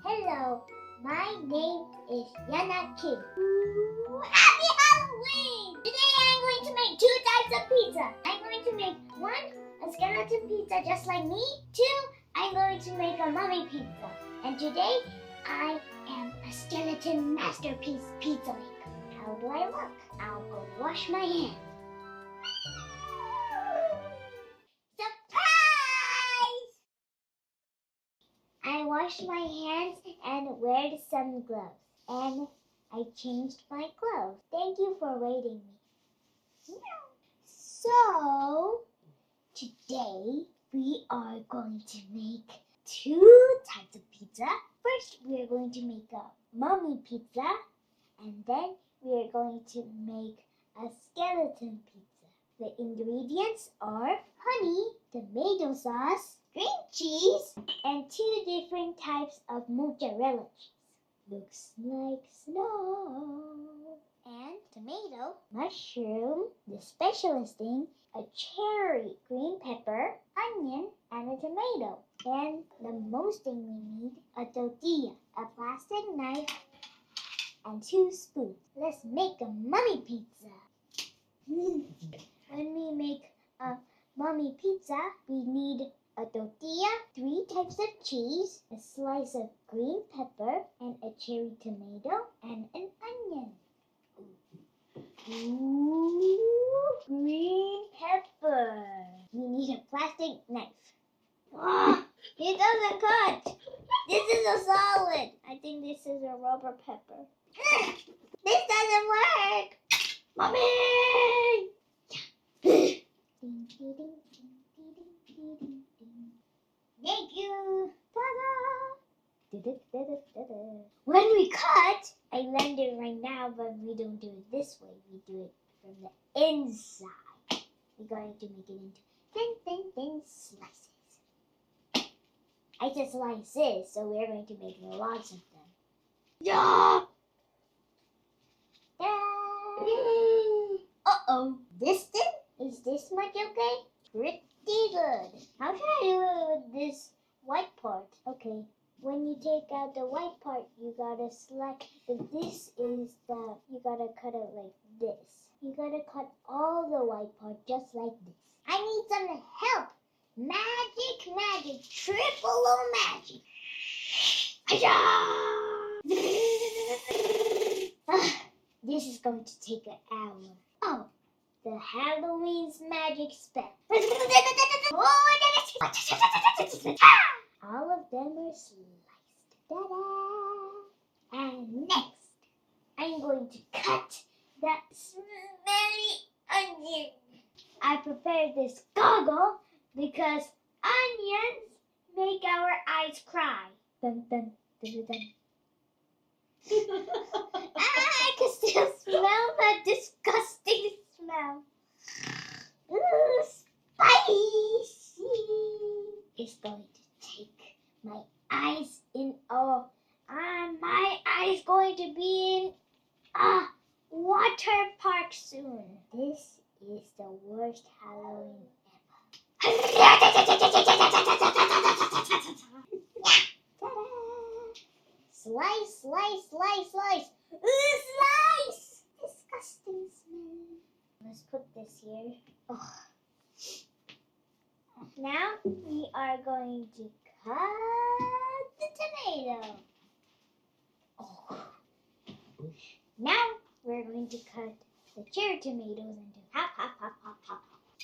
Hello, my name is Yuna. Happy Halloween! Today I'm going to make 2 types of pizza. I'm going to make 1, a skeleton pizza just like me. 2, I'm going to make a mummy pizza. And today I am a skeleton masterpiece pizza maker. How do I look? I'll go wash my hands. Surprise! I washed my hands and wear some gloves. And I changed my clothes. Thank you for waiting me. So, today we are going to make 2 types of pizza. First, we are going to make a mummy pizza. And then we are going to make a skeleton pizza. The ingredients are honey, tomato sauce, green cheese, and 2 different types of mozzarella cheese. Looks like snow. And tomato, mushroom, the specialist thing, a cherry, green pepper, onion, and a tomato. And the most thing we need, a tortilla, a plastic knife, and 2 spoons. Let's make a mummy pizza. When we make a mummy pizza, we need a tortilla, 3 types of cheese, a slice of green pepper, and a cherry tomato, and an onion. Ooh, green pepper. We need a plastic knife. It doesn't cut. This is a solid. I think this is a rubber pepper. This doesn't work. Mommy! Thank you. Ta-da! When we cut, I learned it right now, but we don't do it this way. We do it from the inside. We're going to make it into thin slices. I said slices, so we're going to make lots of them. Yeah! Uh-oh. This thing? Is this much okay? Pretty good. How should I do it with this white part? Okay. When you take out the white part, you gotta select. If this is you gotta cut it like this. You gotta cut all the white part just like this. I need some help. Magic, triple O magic. This is going to take an hour. Oh, the Halloween's magic spell. All of them were sliced. Ta-da! And next, I'm going to cut that smelly onion. I prepared this goggle because onions make our eyes cry. Dun, dun, dun, dun, dun. I can still smell that disgusting smell. Ooh, spicy. It's going to take my eyes in my eyes going to be in a water park soon. This is the worst Halloween ever. Slice, slice, slice, slice. Ooh, slice! Disgusting smell. Let's put this here. Oh. Now we are going to cut the tomato. Oh. Now we're going to cut the cherry tomatoes into half.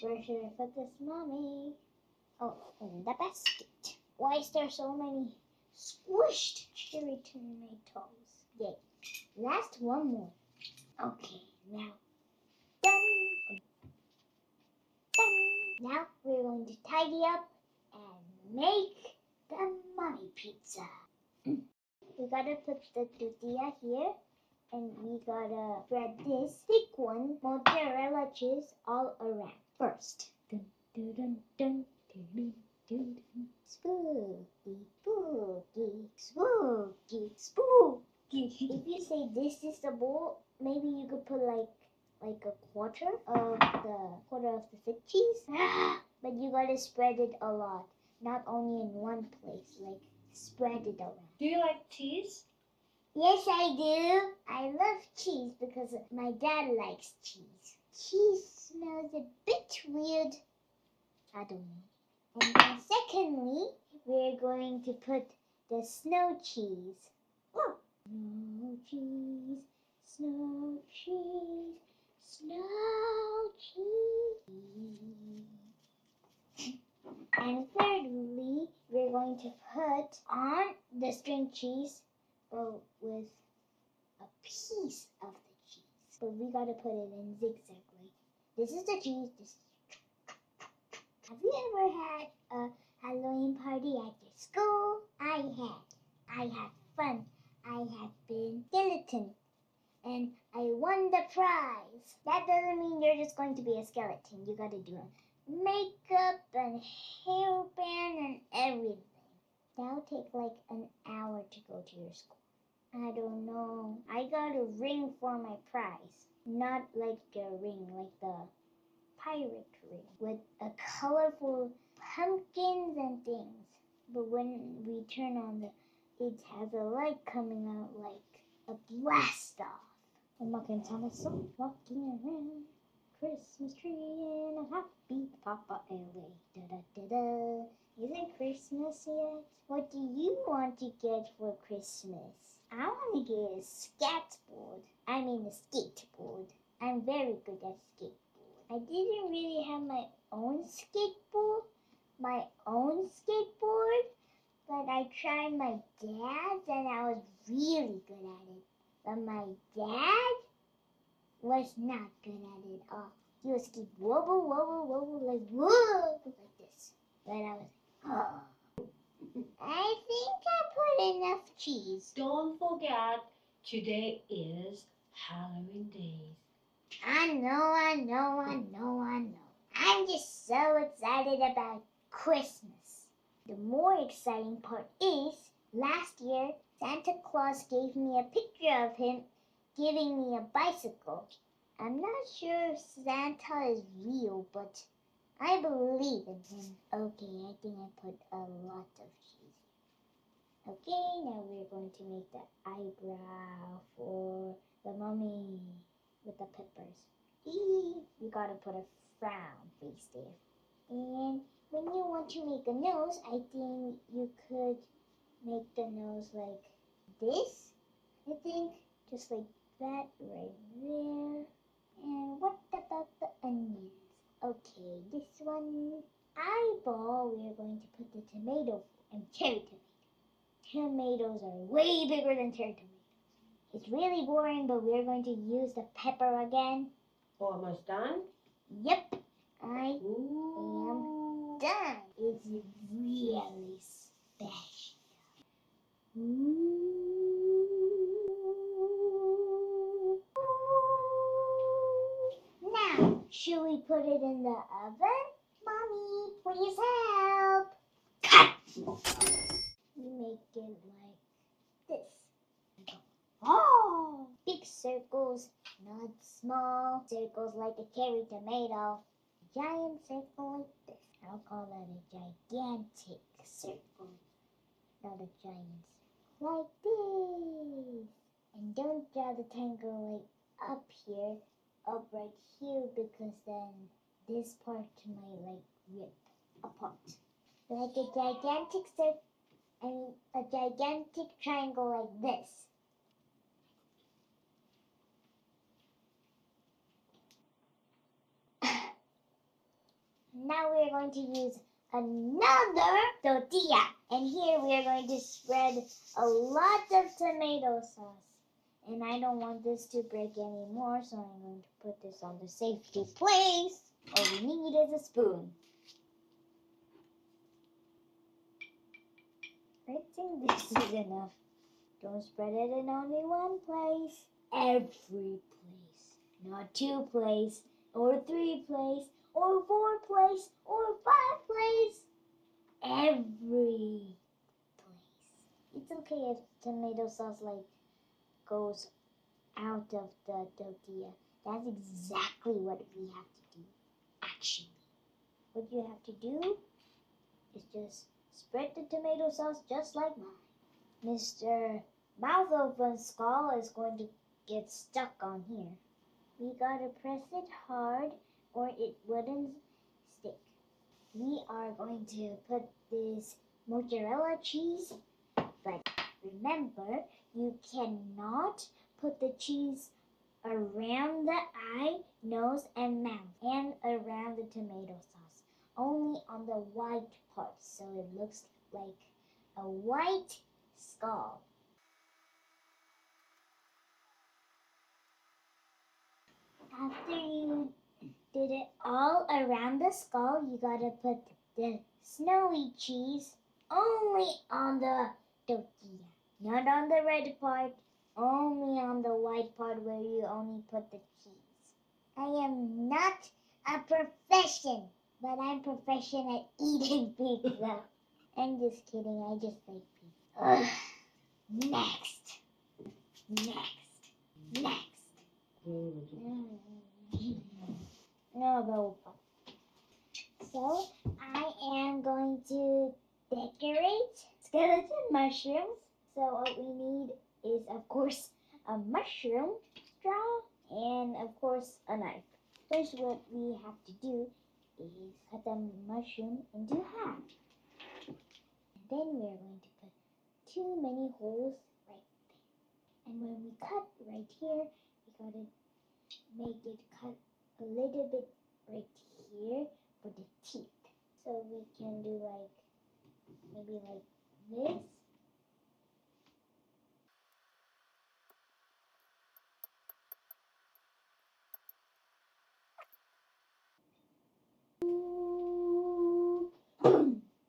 Where should I put this, Mommy? Oh, in the basket. Why is there so many squished cherry tomatoes? Yay. Last one more. Okay, now done. Now we're going to tidy up and make the mummy pizza. We gotta put the tortilla here, and we gotta spread this thick one, mozzarella cheese, all around. First, dun, dun, dun, dun, dun, dun, dun, dun. Spooky, spooky, spooky, spooky. If you say this is the bowl, maybe you could put like a quarter of the fig cheese. But you gotta spread it a lot. not only in one place, like spread it around. Do you like cheese? Yes, I do. I love cheese because my dad likes cheese. Cheese smells a bit weird. I don't know. And then secondly, we're going to put the snow cheese. Oh. Snow cheese, snow cheese, snow cheese. And thirdly, we're going to put on the string cheese, but with a piece of the cheese. But we gotta put it in zigzag way. This is the cheese. Have you ever had a Halloween party at your school? I had fun. I had been skeleton. And I won the prize. That doesn't mean you're just going to be a skeleton. You gotta do makeup and hairband and everything. That'll take like an hour to go to your school. I don't know. I got a ring for my prize. Not like a ring, like the pirate ring with a colorful pumpkins and things. But when we turn on it has a light coming out like a blast off. I'm walking around Christmas tree in a happy Papa LA. Da da da da. Is it Christmas yet? What do you want to get for Christmas? I want to get a skateboard. I mean a skateboard. I'm very good at skateboard. I didn't really have my own skateboard, but I tried my dad's and I was really good at it. But my dad was not good at it all. He was keep wobble, wobble, wobble, like whoa, like this. But I was like, oh. I think I put enough cheese. Don't forget, today is Halloween days. I know. I'm just so excited about Christmas. The more exciting part is, last year, Santa Claus gave me a picture of him giving me a bicycle. I'm not sure if Santa is real, but I believe in him. Okay, I think I put a lot of cheese. Okay, now we're going to make the eyebrow for the mummy with the peppers. You gotta put a frown face there. And when you want to make a nose, I think you could make the nose like this. I think just like that right there. And what about the onions? Okay, this one eyeball, we're going to put the tomato and cherry tomato. Tomatoes are way bigger than cherry tomatoes. It's really boring, but we're going to use the pepper again. Almost done? Yep, I am done. It's really special. Now, should we put it in the oven? Mommy, please help. Cut! You make it like this. Oh! Big circles, not small circles like a cherry tomato. Giant circle like this. I'll call that a gigantic circle, not a giant circle. Like this. And don't draw the triangle like up here, up right here, because then this part might rip apart. Like a gigantic circle, a gigantic triangle like this. Now we're going to use another tortilla. And here we are going to spread a lot of tomato sauce. And I don't want this to break anymore, so I'm going to put this on the safety place. All we need is a spoon. I think this is enough. Don't spread it in only one place. Every place. Not 2 places, or 3 places, or 4 places, or 5 places. Every place. It's okay if tomato sauce goes out of the tortilla. That's exactly what we have to do. Actually, what you have to do is just spread the tomato sauce just like mine. Mr. Mouth Open Skull is going to get stuck on here. We gotta press it hard or it wouldn't stick. We are going to put this mozzarella cheese, but remember, you cannot put the cheese around the eye, nose, and mouth, and around the tomato sauce. Only on the white part, so it looks like a white skull. After you did it all around the skull, you gotta put the snowy cheese only on the tortilla, not on the red part, only on the white part where you only put the cheese. I am not a profession, but I'm proficient at eating pizza. I'm just kidding, I just like pizza. Ugh. Next. No. So I am going to decorate skeleton mushrooms. So what we need is, of course, a mushroom straw and, of course, a knife. First, what we have to do is cut the mushroom into half. And then we're going to put too many holes right there. And when we cut right here, we gotta make it cut a little bit right here for the teeth. So we can do like, maybe like this.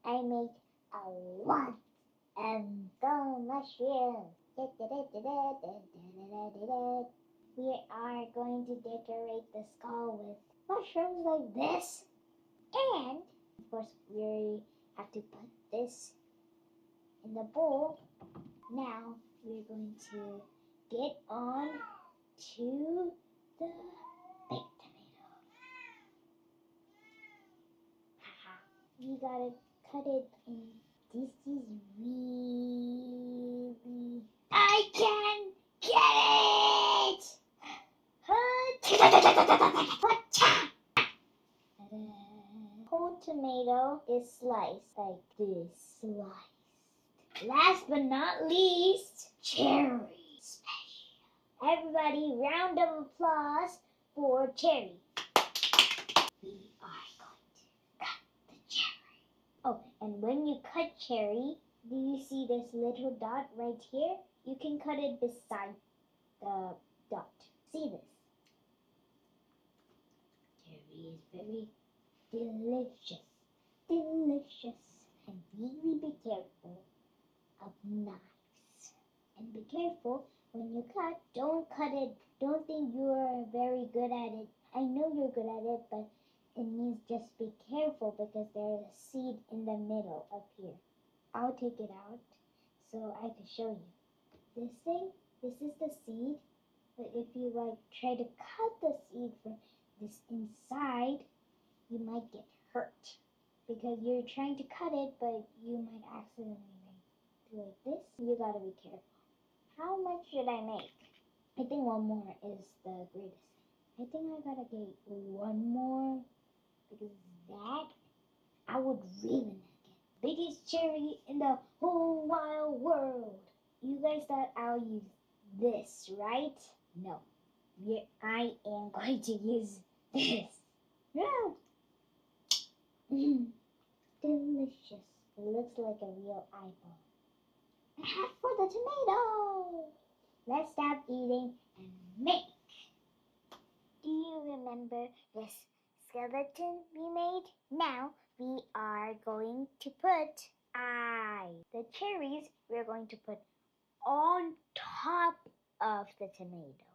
I make a one and go mushroom. We are going to decorate the skull with mushrooms like this. And, of course, we have to put this in the bowl. Now, we're going to get on to the big tomato. You gotta cut it in. This is really... I can get it! Whole tomato is sliced like this. Sliced. Last but not least, cherry special. Everybody, round of applause for cherry. We are going to cut the cherry. Oh, and when you cut cherry, do you see this little dot right here? You can cut it beside the dot. See this? Cherry is very delicious. And really be careful of knives. And be careful when you cut, don't cut it. Don't think you're very good at it. I know you're good at it, but it means just be careful because there's a seed in the middle up here. I'll take it out so I can show you. This thing, this is the seed. But if you try to cut the seed from this inside, you might get hurt. Because you're trying to cut it, but you might accidentally do like this. You gotta be careful. How much should I make? I think one more is the greatest thing. I think I gotta get one more. Because that, I would really like it. Biggest cherry in the whole wide world. You guys thought I'll use this, right? No. I am going to use this. No. Delicious. It looks like a real eyeball. And half for the tomato. Let's stop eating and make. Do you remember this skeleton we made? Now we are going to put eyes. The cherries we're going to put on top of the tomato.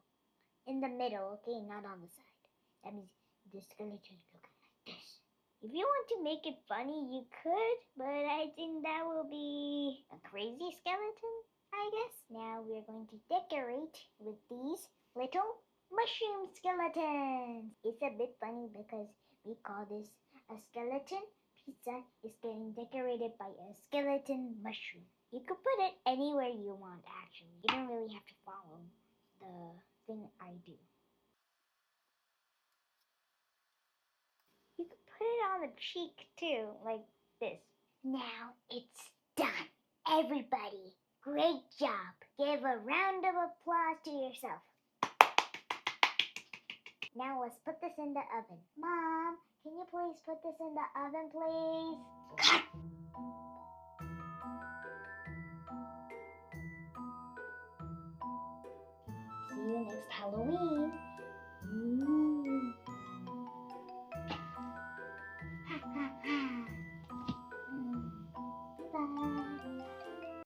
In the middle, okay, not on the side. That means the skeleton look like this. If you want to make it funny, you could, but I think that will be a crazy skeleton, I guess. Now we're going to decorate with these little mushroom skeletons. It's a bit funny because we call this a skeleton pizza is getting decorated by a skeleton mushroom. You could put it anywhere you want, actually. You don't really have to follow the thing I do. You could put it on the cheek too, like this. Now it's done. Everybody, great job. Give a round of applause to yourself. Now let's put this in the oven. Mom, can you please put this in the oven, please? Cut! See you next Halloween.